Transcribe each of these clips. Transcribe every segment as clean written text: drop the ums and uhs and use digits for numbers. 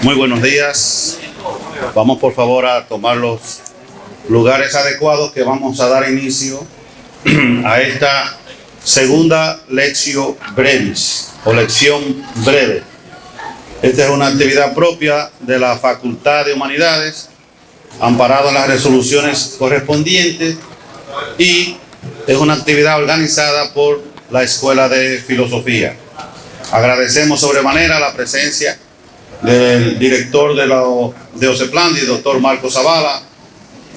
Muy buenos días. Vamos por favor a tomar los lugares adecuados que vamos a dar inicio a esta segunda lectio brevis o lección breve. Esta es una actividad propia de la Facultad de Humanidades, amparada en las resoluciones correspondientes, y es una actividad organizada por la Escuela de Filosofía. Agradecemos sobremanera la presencia del director de OCEPLANDI, doctor Marco Zavala,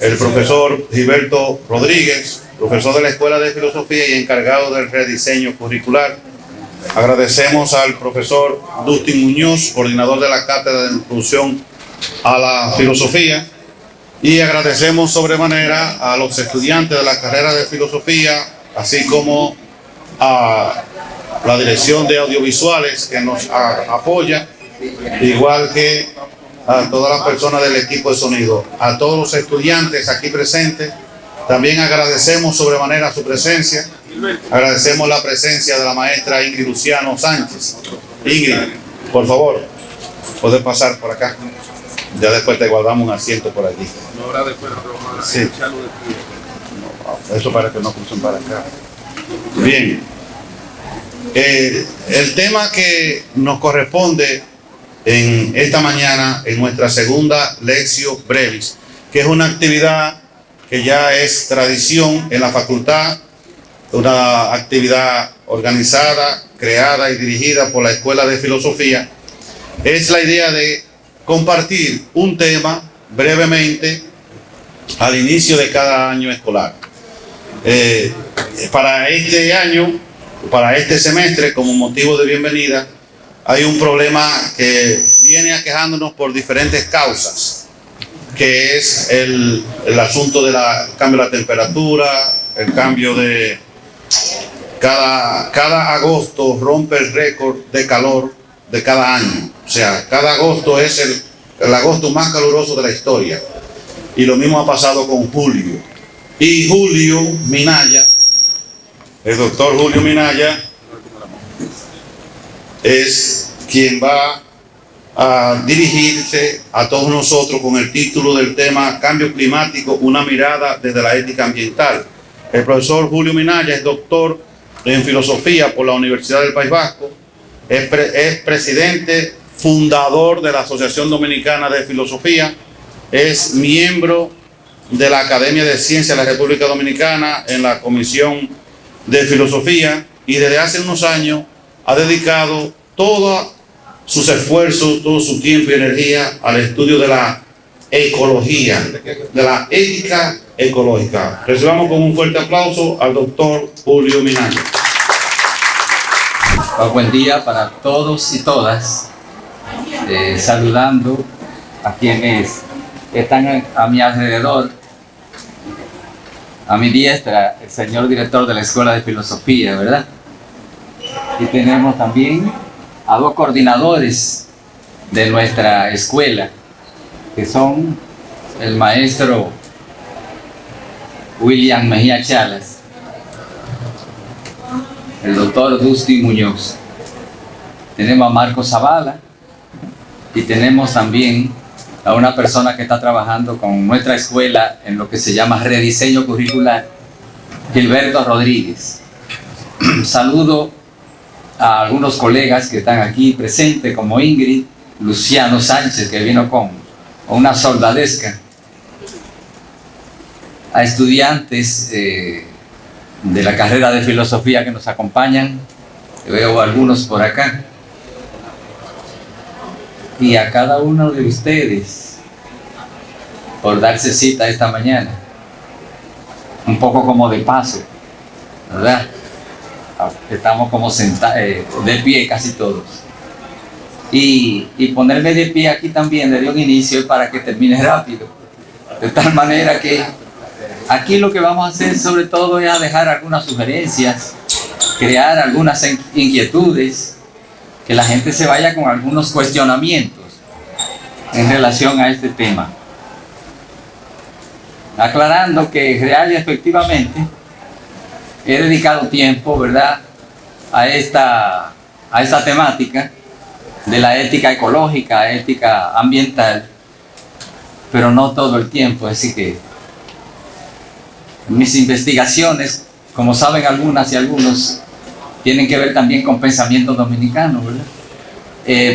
el profesor Gilberto Rodríguez, profesor de la Escuela de Filosofía y encargado del rediseño curricular. Agradecemos al profesor Dustin Muñoz, coordinador de la Cátedra de Introducción a la Filosofía, y agradecemos sobremanera a los estudiantes de la carrera de Filosofía, así como a la Dirección de Audiovisuales que nos apoya, igual que a todas las personas del equipo de sonido, a todos los estudiantes aquí presentes. También agradecemos sobremanera su presencia. Agradecemos la presencia de la maestra Ingrid Luciano Sánchez. Ingrid, por favor, puedes pasar por acá. Ya después te guardamos un asiento por allí. No habrá después sí. Eso para que no crucen para acá. Bien. El tema que nos corresponde en esta mañana, en nuestra segunda lectio brevis, que es una actividad que ya es tradición en la facultad, una actividad organizada, creada y dirigida por la Escuela de Filosofía, es la idea de compartir un tema brevemente al inicio de cada año escolar. Para este año, para este semestre, como motivo de bienvenida, hay un problema que viene aquejándonos por diferentes causas, que es el asunto del cambio de la temperatura, el cambio de... Cada agosto rompe el récord de calor de cada año. O sea, cada agosto es el agosto más caluroso de la historia. Y lo mismo ha pasado con julio. Y Julio Minaya, el doctor Julio Minaya, es quien va a dirigirse a todos nosotros con el título del tema Cambio Climático, una mirada desde la ética ambiental. El profesor Julio Minaya es doctor en filosofía por la Universidad del País Vasco, es presidente fundador de la Asociación Dominicana de Filosofía, es miembro de la Academia de Ciencias de la República Dominicana en la Comisión de Filosofía, y desde hace unos años ha dedicado todos sus esfuerzos, todo su tiempo y energía al estudio de la ecología, de la ética ecológica. Recibamos con un fuerte aplauso al doctor Julio Minaya. Buen día para todos y todas, saludando a quienes están a mi alrededor. A mi diestra, el señor director de la Escuela de Filosofía, ¿verdad? Y tenemos también a dos coordinadores de nuestra escuela, que son el maestro William Mejía Chalas, el doctor Dustin Muñoz. Tenemos a Marco Zavala y tenemos también a una persona que está trabajando con nuestra escuela en lo que se llama rediseño curricular, Gilberto Rodríguez. Saludo a algunos colegas que están aquí presentes, como Ingrid Luciano Sánchez, que vino con una soldadesca, a estudiantes de la carrera de filosofía que nos acompañan, veo algunos por acá, y a cada uno de ustedes por darse cita esta mañana, un poco como de paso, ¿verdad? Estamos como sentados, de pie casi todos, y ponerme de pie aquí también le dio un inicio para que termine rápido, de tal manera que aquí lo que vamos a hacer sobre todo es a dejar algunas sugerencias, crear algunas inquietudes, que la gente se vaya con algunos cuestionamientos en relación a este tema. Aclarando que real y efectivamente he dedicado tiempo, ¿verdad?, a esta temática, de la ética ecológica, ética ambiental, pero no todo el tiempo. Así que mis investigaciones, como saben algunas y algunos, tienen que ver también con pensamiento dominicano, ¿verdad?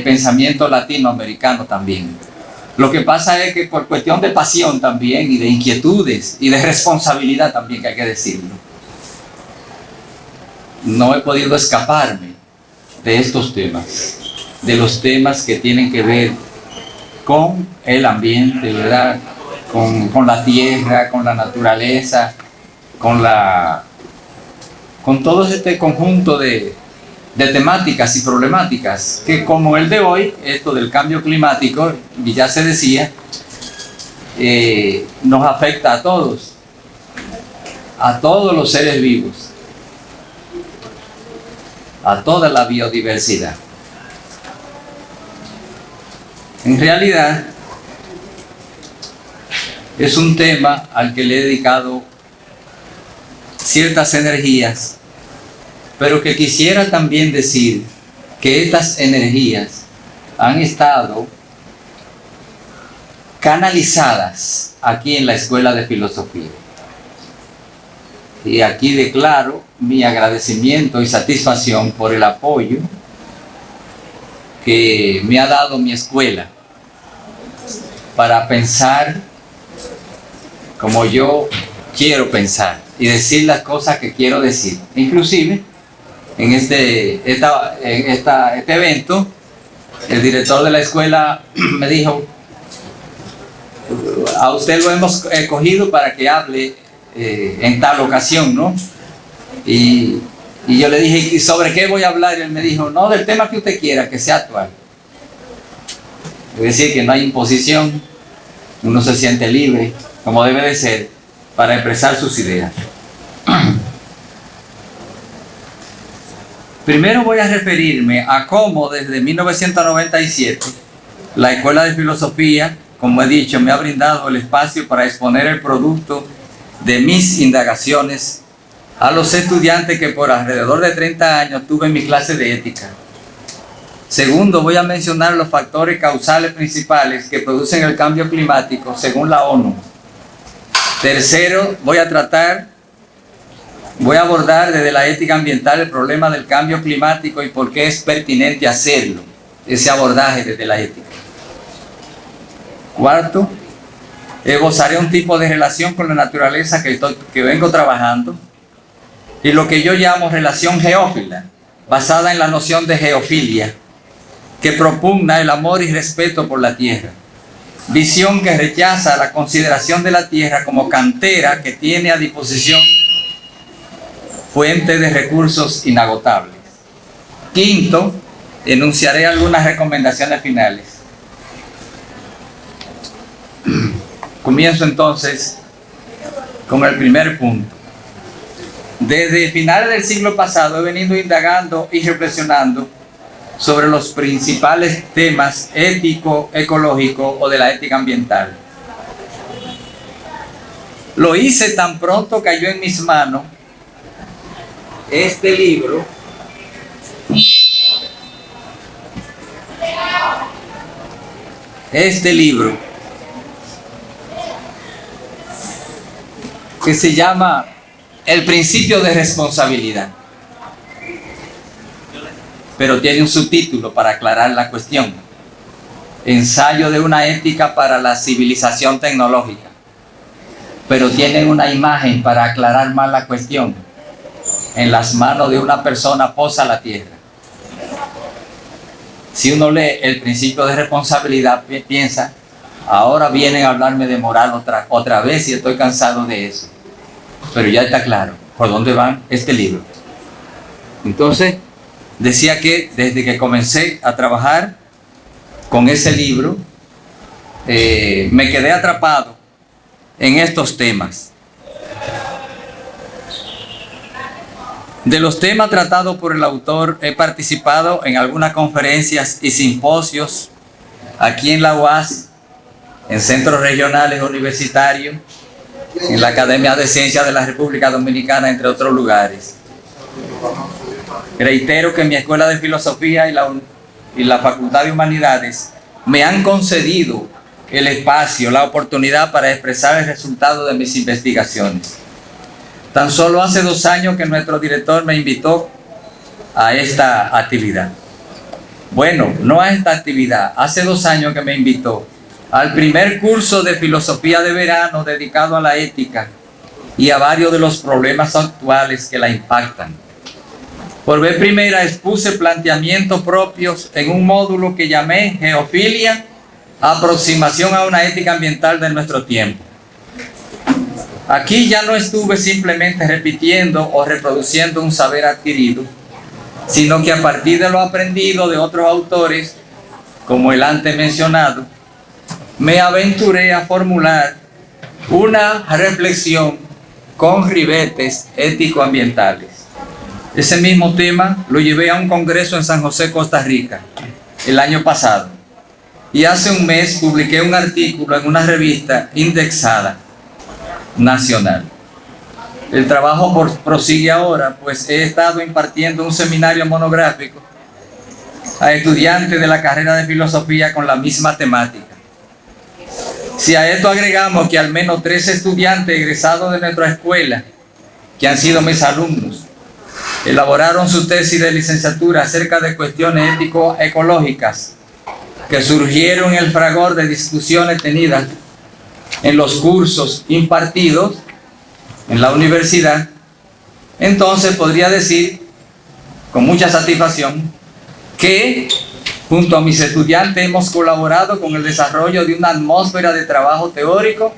Pensamiento latinoamericano también. Lo que pasa es que por cuestión de pasión también, y de inquietudes, y de responsabilidad también, que hay que decirlo, no he podido escaparme de estos temas, de los temas que tienen que ver con el ambiente, ¿verdad? Con la tierra, con la naturaleza, con todo este conjunto de temáticas y problemáticas que, como el de hoy, esto del cambio climático, y ya se decía, nos afecta a todos los seres vivos, a toda la biodiversidad. En realidad, es un tema al que le he dedicado ciertas energías, pero que quisiera también decir que estas energías han estado canalizadas aquí en la Escuela de Filosofía. Y aquí declaro mi agradecimiento y satisfacción por el apoyo que me ha dado mi escuela para pensar como yo quiero pensar y decir las cosas que quiero decir. Inclusive, en este evento, el director de la escuela me dijo: a usted lo hemos escogido para que hable en tal ocasión, ¿no? Y yo le dije: ¿y sobre qué voy a hablar? Y él me dijo: no, del tema que usted quiera, que sea actual. Es decir, que no hay imposición, uno se siente libre, como debe de ser, para expresar sus ideas. Primero voy a referirme a cómo desde 1997 la Escuela de Filosofía, como he dicho, me ha brindado el espacio para exponer el producto de mis indagaciones a los estudiantes que por alrededor de 30 años tuve en mi clase de ética. Segundo, voy a mencionar los factores causales principales que producen el cambio climático según la ONU. Tercero, voy a abordar desde la ética ambiental el problema del cambio climático y por qué es pertinente hacerlo, ese abordaje desde la ética. Cuarto, esbozaré un tipo de relación con la naturaleza que vengo trabajando, y lo que yo llamo relación geófila, basada en la noción de geofilia, que propugna el amor y respeto por la tierra. Visión que rechaza la consideración de la tierra como cantera que tiene a disposición fuente de recursos inagotables. Quinto, enunciaré algunas recomendaciones finales. Comienzo entonces con el primer punto. Desde finales del siglo pasado he venido indagando y reflexionando sobre los principales temas ético, ecológico o de la ética ambiental. Lo hice tan pronto cayó en mis manos este libro que se llama El principio de responsabilidad, pero tiene un subtítulo para aclarar la cuestión: Ensayo de una ética para la civilización tecnológica, pero tiene una imagen para aclarar más la cuestión: en las manos de una persona posa la tierra. Si uno lee el principio de responsabilidad, piensa: ahora vienen a hablarme de moral otra vez y estoy cansado de eso. Pero ya está claro por dónde va este libro. Entonces, decía que desde que comencé a trabajar con ese libro, me quedé atrapado en estos temas. De los temas tratados por el autor, he participado en algunas conferencias y simposios aquí en la UAS, en centros regionales universitarios, en la Academia de Ciencias de la República Dominicana, entre otros lugares. Reitero que mi Escuela de Filosofía y y la Facultad de Humanidades me han concedido el espacio, la oportunidad para expresar el resultado de mis investigaciones. Tan solo hace 2 años que nuestro director me invitó a esta actividad. Bueno, no a esta actividad, hace 2 años que me invitó al primer curso de filosofía de verano dedicado a la ética y a varios de los problemas actuales que la impactan. Por vez primera expuse planteamientos propios en un módulo que llamé Geofilia, aproximación a una ética ambiental de nuestro tiempo. Aquí ya no estuve simplemente repitiendo o reproduciendo un saber adquirido, sino que a partir de lo aprendido de otros autores, como el antes mencionado, me aventuré a formular una reflexión con ribetes ético-ambientales. Ese mismo tema lo llevé a un congreso en San José, Costa Rica, el año pasado. Y hace un mes publiqué un artículo en una revista indexada nacional. El trabajo prosigue ahora, pues he estado impartiendo un seminario monográfico a estudiantes de la carrera de filosofía con la misma temática. Si a esto agregamos que al menos 3 estudiantes egresados de nuestra escuela, que han sido mis alumnos, elaboraron su tesis de licenciatura acerca de cuestiones ético-ecológicas que surgieron en el fragor de discusiones tenidas en los cursos impartidos en la universidad, entonces podría decir con mucha satisfacción que junto a mis estudiantes hemos colaborado con el desarrollo de una atmósfera de trabajo teórico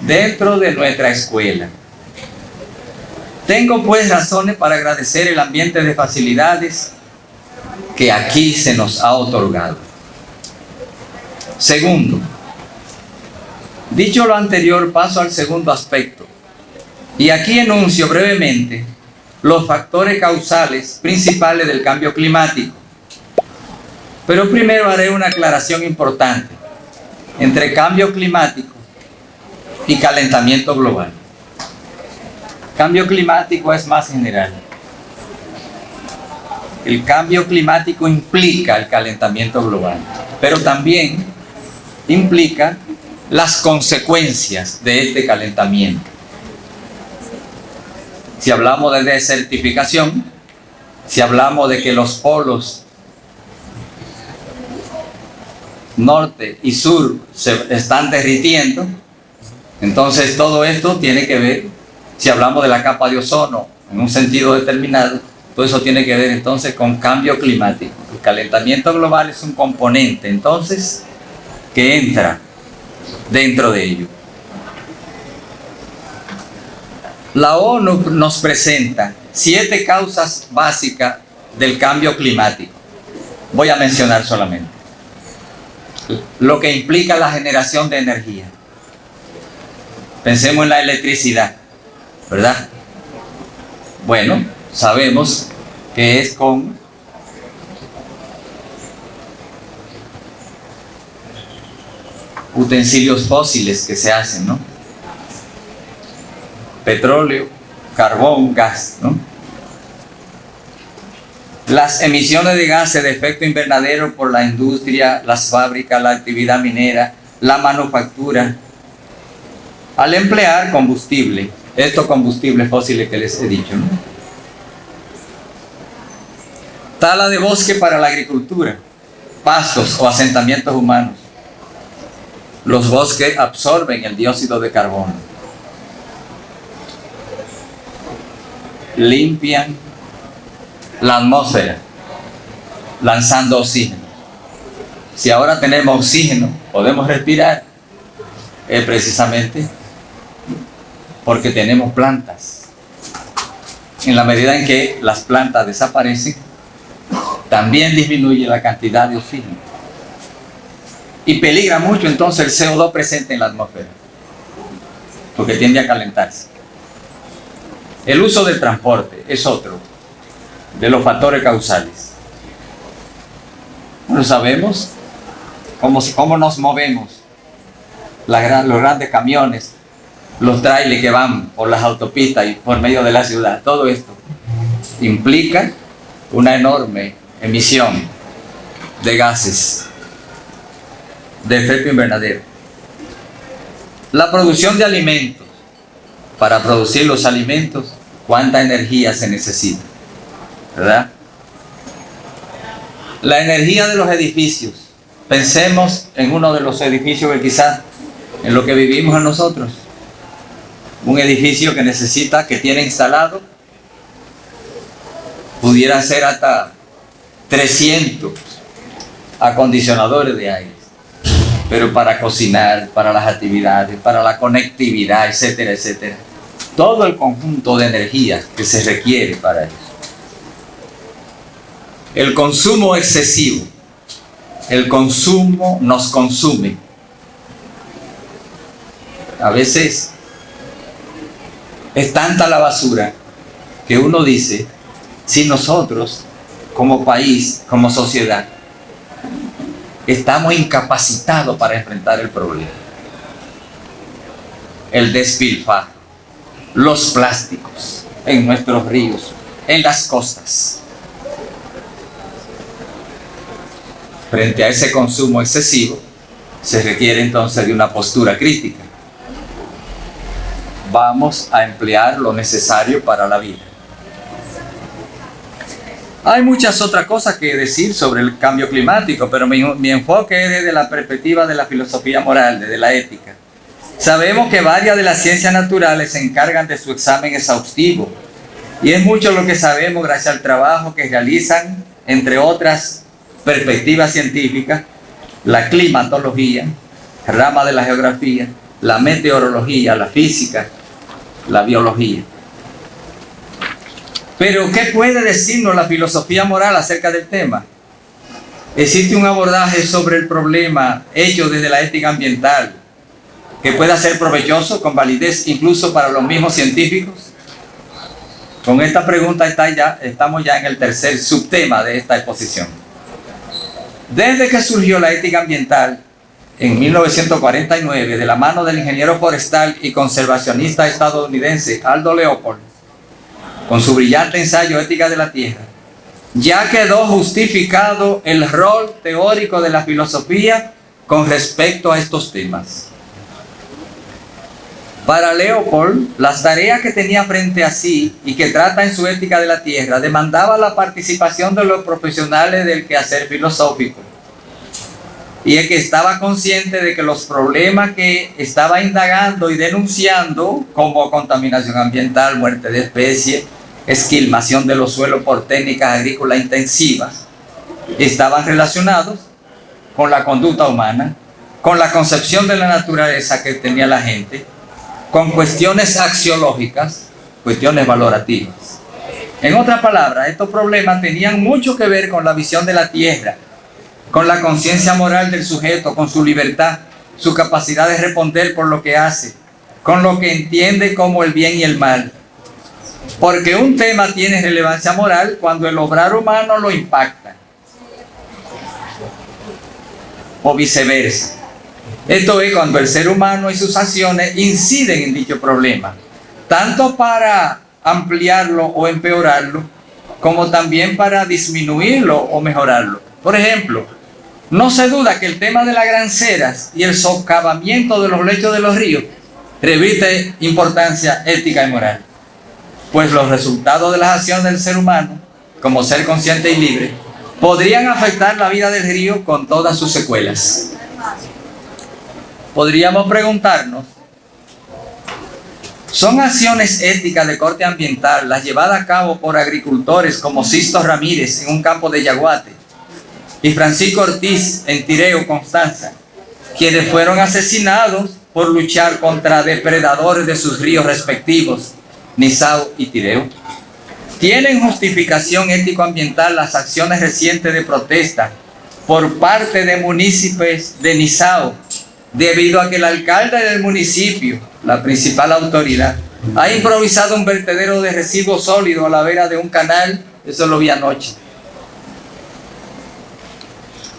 dentro de nuestra escuela. Tengo pues razones para agradecer el ambiente de facilidades que aquí se nos ha otorgado. Segundo, dicho lo anterior, paso al segundo aspecto. Y aquí enuncio brevemente los factores causales principales del cambio climático. Pero primero haré una aclaración importante entre cambio climático y calentamiento global. Cambio climático es más general. El cambio climático implica el calentamiento global, pero también implica las consecuencias de este calentamiento. Si hablamos de desertificación, si hablamos de que los polos norte y sur se están derritiendo, entonces todo esto tiene que ver, si hablamos de la capa de ozono en un sentido determinado, todo eso tiene que ver entonces con cambio climático. El calentamiento global es un componente entonces que entra dentro de ello. La ONU nos presenta 7 causas básicas del cambio climático. Voy a mencionar solamente lo que implica la generación de energía. Pensemos en la electricidad, ¿verdad? Bueno, sabemos que es con utensilios fósiles que se hacen, ¿no? Petróleo, carbón, gas, ¿no? Las emisiones de gases de efecto invernadero por la industria, las fábricas, la actividad minera, la manufactura, al emplear combustible, estos combustibles fósiles que les he dicho, ¿no? Tala de bosque para la agricultura, pastos o asentamientos humanos. Los bosques absorben el dióxido de carbono, limpian la atmósfera, lanzando oxígeno. Si ahora tenemos oxígeno, podemos respirar, es precisamente porque tenemos plantas. En la medida en que las plantas desaparecen, también disminuye la cantidad de oxígeno. Y peligra mucho entonces el CO2 presente en la atmósfera, porque tiende a calentarse. El uso del transporte es otro de los factores causales. Bueno, sabemos cómo nos movemos, los grandes camiones, los trailers que van por las autopistas y por medio de la ciudad. Todo esto implica una enorme emisión de gases de efecto invernadero. La producción de alimentos. Para producir los alimentos, ¿cuánta energía se necesita? ¿Verdad? La energía de los edificios. Pensemos en uno de los edificios que quizás en lo que vivimos en nosotros. Un edificio que necesita, que tiene instalado, pudiera ser hasta 300 acondicionadores de aire. Pero para cocinar, para las actividades, para la conectividad, etcétera, etcétera. Todo el conjunto de energía que se requiere para eso. El consumo excesivo. El consumo nos consume. A veces es tanta la basura que uno dice, si nosotros como país, como sociedad, estamos incapacitados para enfrentar el problema. El despilfarro, los plásticos en nuestros ríos, en las costas. Frente a ese consumo excesivo, se requiere entonces de una postura crítica. Vamos a emplear lo necesario para la vida. Hay muchas otras cosas que decir sobre el cambio climático, pero mi enfoque es desde la perspectiva de la filosofía moral, desde la ética. Sabemos que varias de las ciencias naturales se encargan de su examen exhaustivo, y es mucho lo que sabemos gracias al trabajo que realizan, entre otras perspectivas científicas, la climatología, rama de la geografía, la meteorología, la física, la biología. Pero, ¿qué puede decirnos la filosofía moral acerca del tema? ¿Existe un abordaje sobre el problema hecho desde la ética ambiental que pueda ser provechoso, con validez incluso para los mismos científicos? Con esta pregunta estamos ya en el tercer subtema de esta exposición. Desde que surgió la ética ambiental en 1949, de la mano del ingeniero forestal y conservacionista estadounidense Aldo Leopold, con su brillante ensayo Ética de la Tierra, ya quedó justificado el rol teórico de la filosofía con respecto a estos temas. Para Leopold, las tareas que tenía frente a sí y que trata en su Ética de la Tierra demandaba la participación de los profesionales del quehacer filosófico. Y es que estaba consciente de que los problemas que estaba indagando y denunciando, como contaminación ambiental, muerte de especies, esquilmación de los suelos por técnicas agrícolas intensivas, estaban relacionados con la conducta humana, con la concepción de la naturaleza que tenía la gente, con cuestiones axiológicas, cuestiones valorativas. En otras palabras, estos problemas tenían mucho que ver con la visión de la tierra, con la conciencia moral del sujeto, con su libertad, su capacidad de responder por lo que hace, con lo que entiende como el bien y el mal. Porque un tema tiene relevancia moral cuando el obrar humano lo impacta, o viceversa. Esto es cuando el ser humano y sus acciones inciden en dicho problema, tanto para ampliarlo o empeorarlo, como también para disminuirlo o mejorarlo. Por ejemplo, no se duda que el tema de las granceras y el socavamiento de los lechos de los ríos reviste importancia ética y moral, pues los resultados de las acciones del ser humano, como ser consciente y libre, podrían afectar la vida del río con todas sus secuelas. Podríamos preguntarnos, ¿son acciones éticas de corte ambiental las llevadas a cabo por agricultores como Sisto Ramírez en un campo de Yaguate y Francisco Ortiz en Tireo, Constanza, quienes fueron asesinados por luchar contra depredadores de sus ríos respectivos, Nizao y Tireo? ¿Tienen justificación ético-ambiental las acciones recientes de protesta por parte de municipios de Nizao, debido a que el alcalde del municipio, la principal autoridad, ha improvisado un vertedero de residuos sólidos a la vera de un canal? Eso lo vi anoche.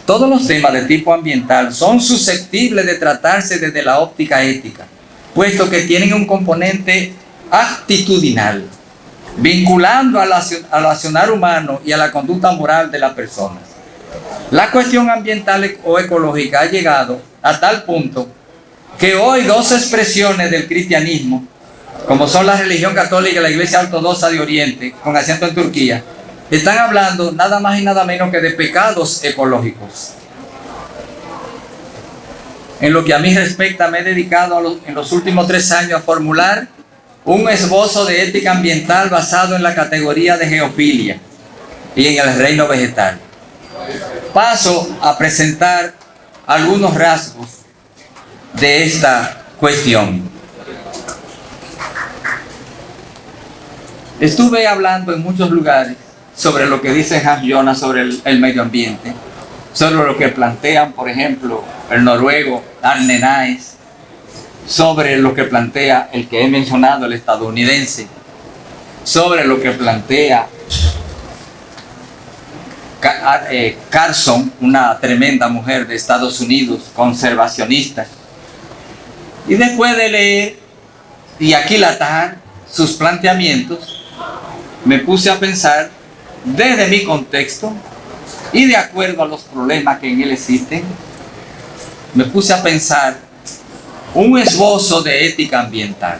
Todos los temas de tipo ambiental son susceptibles de tratarse desde la óptica ética, puesto que tienen un componente actitudinal, vinculando al accionar humano y a la conducta moral de las personas. La cuestión ambiental o ecológica ha llegado a tal punto que hoy dos expresiones del cristianismo, como son la religión católica y la iglesia ortodoxa de Oriente, con acento en Turquía, están hablando nada más y nada menos que de pecados ecológicos. En lo que a mí respecta, me he dedicado en los últimos 3 años a formular un esbozo de ética ambiental basado en la categoría de geofilia y en el reino vegetal. Paso a presentar algunos rasgos de esta cuestión. Estuve hablando en muchos lugares sobre lo que dice Hans Jonas sobre el medio ambiente, sobre lo que plantean, por ejemplo, el noruego Arne Naes, sobre lo que plantea el que he mencionado, el estadounidense, sobre lo que plantea Carson, una tremenda mujer de Estados Unidos, conservacionista. Y después de leer y aquilatar sus planteamientos, me puse a pensar desde mi contexto y de acuerdo a los problemas que en él existen, me puse a pensar un esbozo de ética ambiental.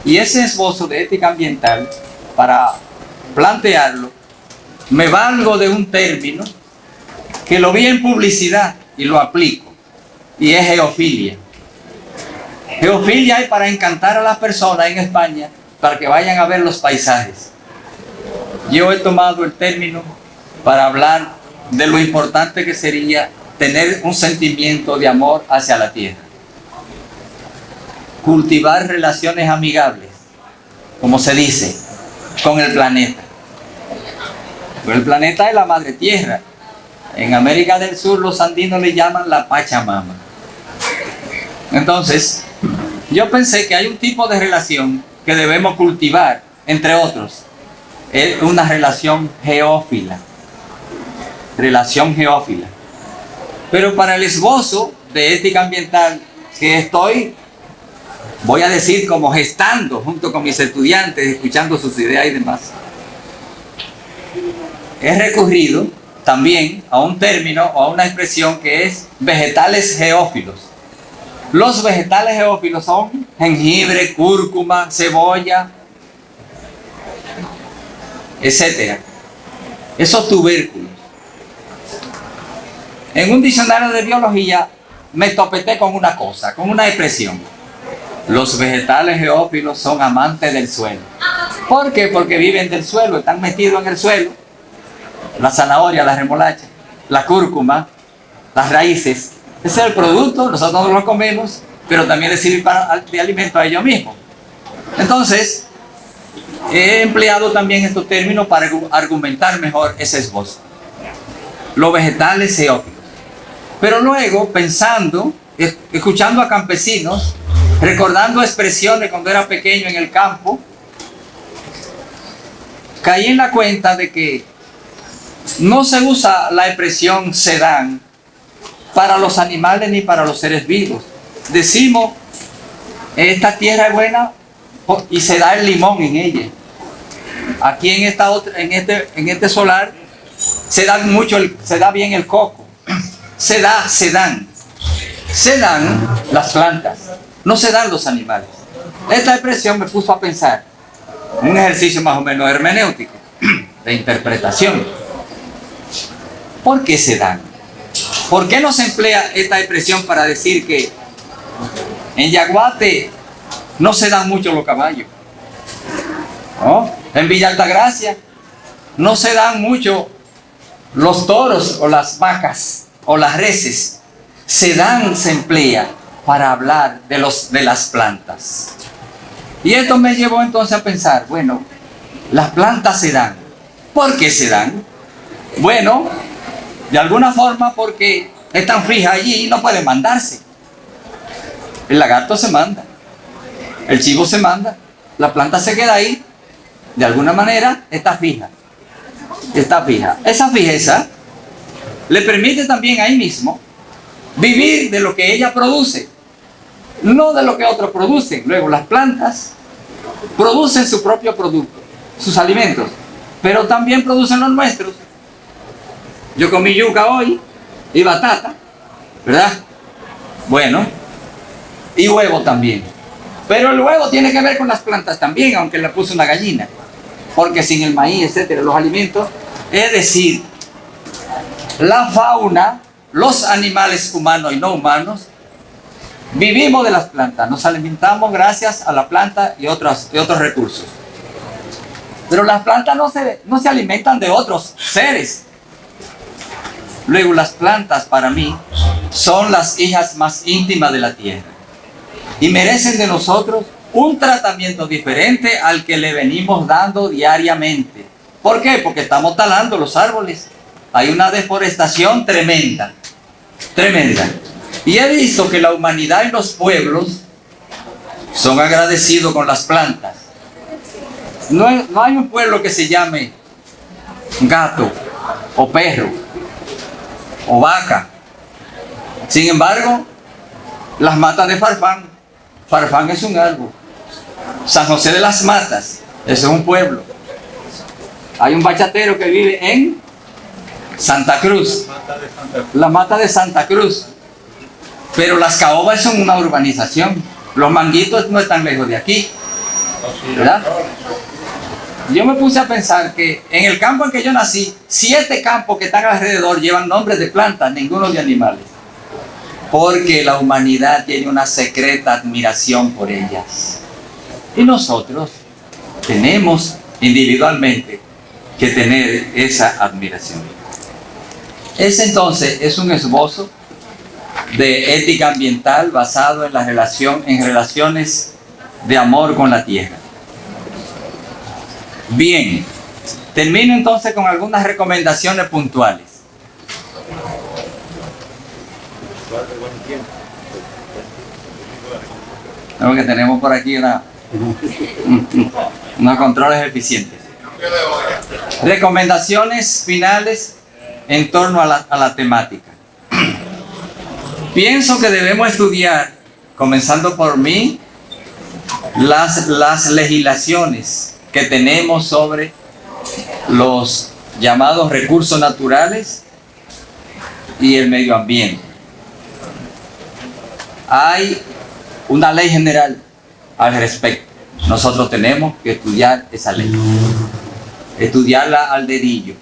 Y ese esbozo de ética ambiental, para plantearlo, me valgo de un término que lo vi en publicidad y lo aplico, y es geofilia. Geofilia es para encantar a las personas en España para que vayan a ver los paisajes. Yo he tomado el término para hablar de lo importante que sería tener un sentimiento de amor hacia la tierra. Cultivar relaciones amigables, como se dice, con el planeta. Pero el planeta es la madre tierra. En América del Sur los andinos le llaman la Pachamama. Entonces, yo pensé que hay un tipo de relación que debemos cultivar, entre otros. Es una relación geófila. Relación geófila. Pero para el esbozo de ética ambiental que voy a decir, como gestando junto con mis estudiantes, escuchando sus ideas y demás, he recurrido también a un término o a una expresión que es vegetales geófilos. Los vegetales geófilos son jengibre, cúrcuma, cebolla, etcétera. Esos tubérculos. En un diccionario de biología me topeté con una cosa, con una expresión. Los vegetales geófilos son amantes del suelo. ¿Por qué? Porque viven del suelo, están metidos en el suelo. La zanahoria, la remolacha, la cúrcuma, las raíces. Ese es el producto, nosotros lo comemos, pero también les sirve de alimento a ellos mismos. Entonces, he empleado también estos términos para argumentar mejor ese esbozo. Los vegetales geófilos. Pero luego, pensando, escuchando a campesinos, recordando expresiones cuando era pequeño en el campo, caí en la cuenta de que no se usa la expresión se dan para los animales ni para los seres vivos. Decimos, esta tierra es buena y se da el limón en ella. Aquí en este solar se da bien el coco. Se dan las plantas, no se dan los animales. Esta expresión me puso a pensar, un ejercicio más o menos hermenéutico, de interpretación. ¿Por qué se dan? ¿Por qué no se emplea esta expresión para decir que en Yaguate no se dan mucho los caballos? ¿No? En Villa Altagracia no se dan mucho los toros o las vacas o las reses. Se emplea para hablar de las plantas. Y esto me llevó entonces a pensar, bueno, las plantas se dan. ¿Por qué se dan? Bueno, de alguna forma porque están fijas allí y no pueden mandarse. El lagarto se manda, el chivo se manda, la planta se queda ahí, de alguna manera está fija. Está fija. Esa fijeza le permite también ahí mismo vivir de lo que ella produce, no de lo que otros producen. Luego las plantas producen su propio producto, sus alimentos, pero también producen los nuestros. Yo comí yuca hoy y batata, ¿verdad? Bueno, y huevo también. Pero el huevo tiene que ver con las plantas también, aunque le puse una gallina. Porque sin el maíz, etcétera, los alimentos, es decir, la fauna, los animales humanos y no humanos, vivimos de las plantas, nos alimentamos gracias a la planta y otros recursos. Pero las plantas no se alimentan de otros seres. Luego las plantas para mí son las hijas más íntimas de la tierra y merecen de nosotros un tratamiento diferente al que le venimos dando diariamente. ¿Por qué? Porque estamos talando los árboles. Hay una deforestación tremenda, tremenda. Y he visto que la humanidad y los pueblos son agradecidos con las plantas. No hay un pueblo que se llame gato o perro o vaca. Sin embargo, las matas de Farfán, Farfán es un árbol. San José de las Matas, eso es un pueblo. Hay un bachatero que vive en Santa Cruz, la mata de Santa Cruz. Pero las caobas son una urbanización. Los manguitos no están lejos de aquí, ¿verdad? Yo me puse a pensar que en el campo en que yo nací, 7 campos que están alrededor llevan nombres de plantas, ninguno de animales. Porque la humanidad tiene una secreta admiración por ellas. Y nosotros tenemos individualmente que tener esa admiración. Ese entonces es un esbozo de ética ambiental basado en en relaciones de amor con la tierra. Bien, termino entonces con algunas recomendaciones puntuales. Creo que tenemos por aquí unos controles eficientes. Recomendaciones finales en torno a la temática. Pienso que debemos estudiar, comenzando por mí, las legislaciones que tenemos sobre los llamados recursos naturales y el medio ambiente. Hay una ley general al respecto. Nosotros tenemos que estudiar esa ley, estudiarla al dedillo.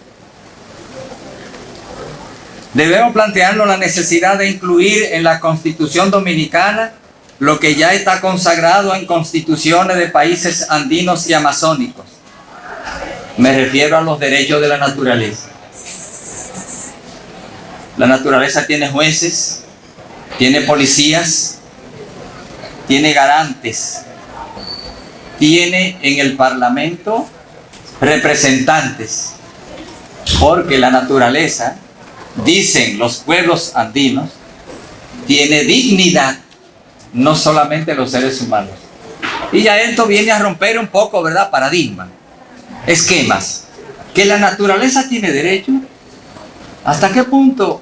Debemos plantearnos la necesidad de incluir en la Constitución Dominicana lo que ya está consagrado en constituciones de países andinos y amazónicos. Me refiero a los derechos de la naturaleza. La naturaleza tiene jueces, tiene policías, tiene garantes, tiene en el Parlamento representantes, porque la naturaleza, dicen los pueblos andinos, tiene dignidad, no solamente los seres humanos. Y ya esto viene a romper un poco, ¿verdad? Paradigmas, esquemas. Que la naturaleza tiene derecho. ¿Hasta qué punto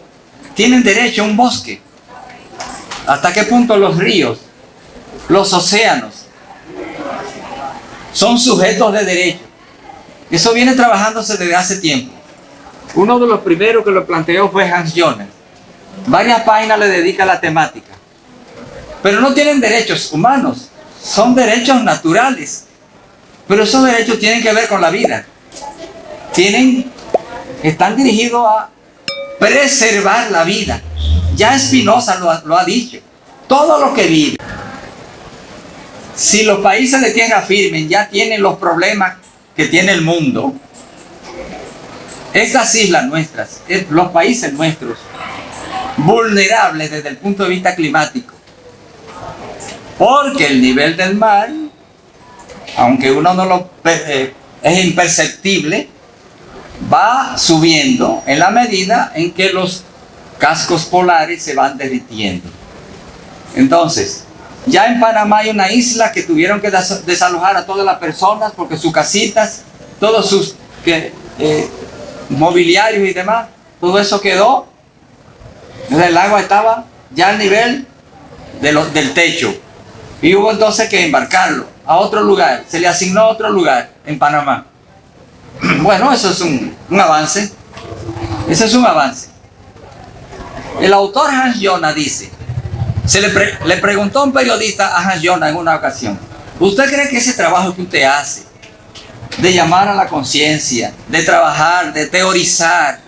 tienen derecho a un bosque? ¿Hasta qué punto los ríos, los océanos son sujetos de derecho? Eso viene trabajándose desde hace tiempo. Uno de los primeros que lo planteó fue Hans Jones. Varias páginas le dedica a la temática. Pero no tienen derechos humanos, son derechos naturales. Pero esos derechos tienen que ver con la vida. Están dirigidos a preservar la vida. Ya Spinoza lo ha dicho. Todo lo que vive. Si los países de tierra firme ya tienen los problemas que tiene el mundo, estas islas nuestras, los países nuestros, vulnerables desde el punto de vista climático, porque el nivel del mar, aunque uno no es imperceptible, va subiendo en la medida en que los cascos polares se van derritiendo. Entonces, ya en Panamá hay una isla que tuvieron que desalojar a todas las personas porque sus casitas, todos sus mobiliarios y demás, todo eso quedó. Entonces el agua estaba ya al nivel del techo. Y hubo entonces que embarcarlo a otro lugar. Se le asignó a otro lugar en Panamá. Bueno, eso es un avance. Ese es un avance. El autor Hans Jonas dice, le preguntó a un periodista a Hans Jonas en una ocasión, ¿usted cree que ese trabajo que usted hace, de llamar a la conciencia, de trabajar, de teorizar,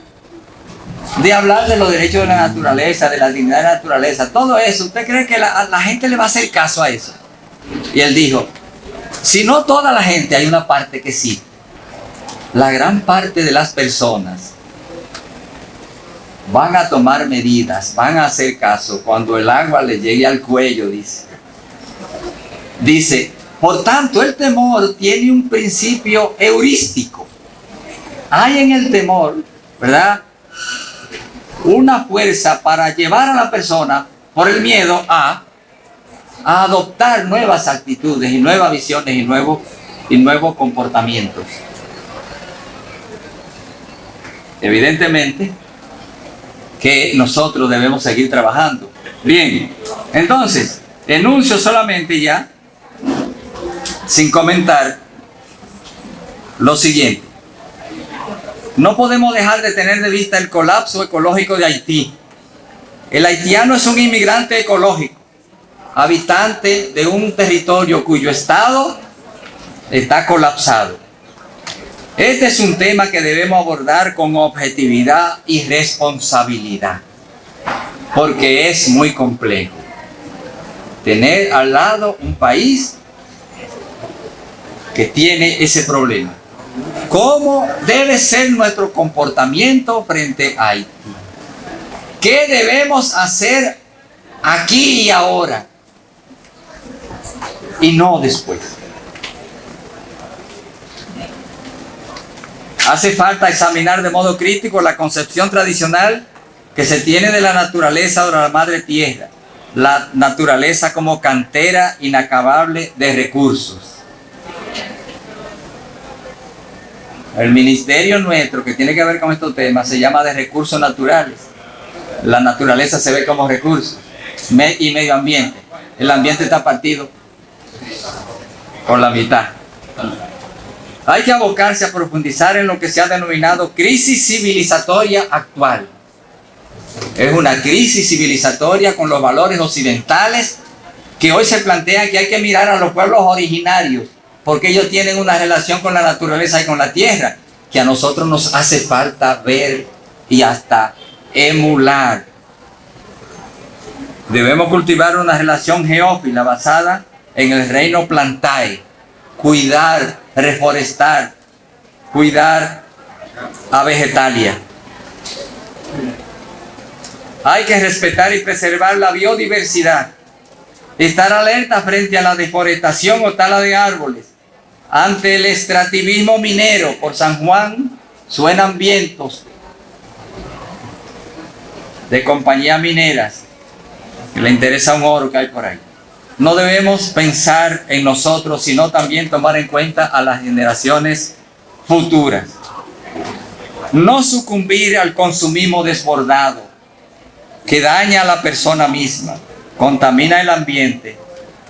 de hablar de los derechos de la naturaleza, de la dignidad de la naturaleza, todo eso, ¿usted cree que la gente le va a hacer caso a eso? Y él dijo, si no toda la gente, hay una parte que sí. La gran parte de las personas van a tomar medidas, van a hacer caso cuando el agua le llegue al cuello, dice. Dice, por tanto, el temor tiene un principio heurístico. Hay en el temor, ¿verdad?, una fuerza para llevar a la persona por el miedo a adoptar nuevas actitudes y nuevas visiones y nuevos comportamientos. Evidentemente que nosotros debemos seguir trabajando. Bien, entonces, enuncio solamente ya, sin comentar, lo siguiente. No podemos dejar de tener de vista el colapso ecológico de Haití. El haitiano es un inmigrante ecológico, habitante de un territorio cuyo estado está colapsado. Este es un tema que debemos abordar con objetividad y responsabilidad, porque es muy complejo. Tener al lado un país que tiene ese problema. ¿Cómo debe ser nuestro comportamiento frente a Haití? ¿Qué debemos hacer aquí y ahora? Y no después. Hace falta examinar de modo crítico la concepción tradicional que se tiene de la naturaleza o de la madre tierra. La naturaleza como cantera inacabable de recursos. El ministerio nuestro que tiene que ver con estos temas se llama de recursos naturales. La naturaleza se ve como recursos. Y medio ambiente. El ambiente está partido por la mitad. Hay que abocarse a profundizar en lo que se ha denominado crisis civilizatoria actual. Es una crisis civilizatoria con los valores occidentales que hoy se plantea que hay que mirar a los pueblos originarios porque ellos tienen una relación con la naturaleza y con la tierra que a nosotros nos hace falta ver y hasta emular. Debemos cultivar una relación geófila basada en el reino plantae, cuidar, reforestar, cuidar a Vegetalia. Hay que respetar y preservar la biodiversidad, estar alerta frente a la deforestación o tala de árboles. Ante el extractivismo minero por San Juan suenan vientos de compañías mineras que le interesa un oro que hay por ahí. No debemos pensar en nosotros, sino también tomar en cuenta a las generaciones futuras. No sucumbir al consumismo desbordado que daña a la persona misma, contamina el ambiente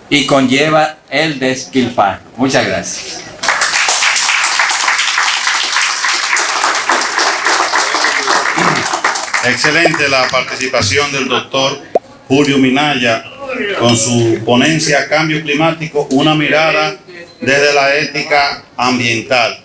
y conlleva el despilfarro. Muchas gracias. Excelente la participación del doctor Julio Minaya con su ponencia Cambio Climático, una mirada desde la ética ambiental.